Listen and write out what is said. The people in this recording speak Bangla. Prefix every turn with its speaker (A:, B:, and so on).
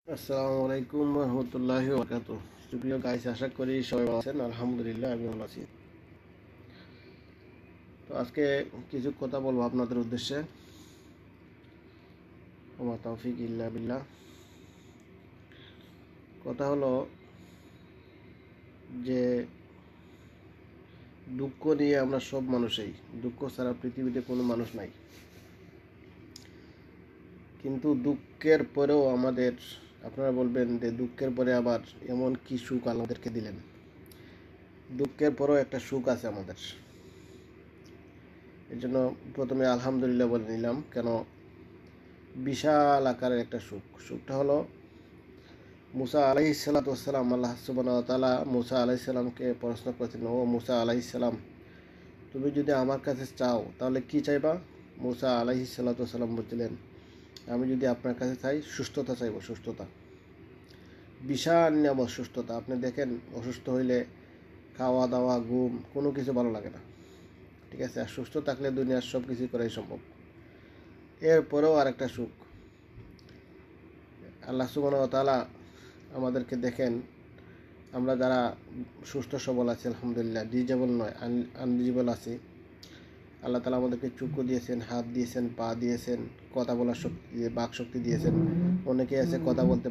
A: আসসালামু আলাইকুম রহমতুল্লাহি ওয়া বারাকাতুহু। সুপ্রিয় গাইস, আশা করি সবাই ভালো আছেন। আলহামদুলিল্লাহ আমি ভালো আছি। তো আজকে কিছু কথা বলবো আপনাদের উদ্দেশ্যে। ওমা তৌফিক ইল্লা বিল্লাহ। কথা হলো যে দুঃখ নিয়ে আমরা সব মানুষই, দুঃখ ছাড়া পৃথিবীতে কোনো মানুষ নাই। কিন্তু দুঃখের পরেও আমাদের, আপনারা বলবেন যে দুঃখের পরে আবার এমন কি সুখ আমাদেরকে দিলেন। দুঃখের পরেও একটা সুখ আছে আমাদের। এর জন্য প্রথমে আলহামদুলিল্লাহ বলে নিলাম। কেন? বিশাল আকারের একটা সুখটা হলো মুসা আলাইহিস সালাতু ওয়াস সালাম, আল্লাহ সুবহানাহু ওয়া তাআলা মুসা আলাইহিস সালামকে প্রশ্ন করেছিলেন, ও মুসা আলাইহিস সালাম, তুমি যদি আমার কাছে চাও তাহলে কি চাইবা? মুসা আলাইহিস সালাতু ওয়াস সালাম বলছিলেন, আমি যদি আপনার কাছে চাই সুস্থতা চাইব। সুস্থতা, বিশাল নিয়ামত সুস্থতা। আপনি দেখেন, অসুস্থ হইলে খাওয়া দাওয়া ঘুম কোনো কিছু ভালো লাগে না, ঠিক আছে? আর সুস্থ থাকলে দুনিয়ার সব কিছু করাই সম্ভব। এরপরেও আরেকটা সুখ আল্লাহ সুবহানাহু ওয়া তাআলা আমাদেরকে দেখেন, আমরা যারা সুস্থ সবল আছি আলহামদুলিল্লাহ, ডিজেবল নয়, আনডিজেবল আছি, আল্লাহ তাআলা আমাদেরকে চক্ষু দিয়েছেন, হাত দিয়েছেন, পা দিয়েছেন, কথা বলার শক্তি, বাক শক্তি দিয়েছেন। অনেকেই আছে কথা বলতে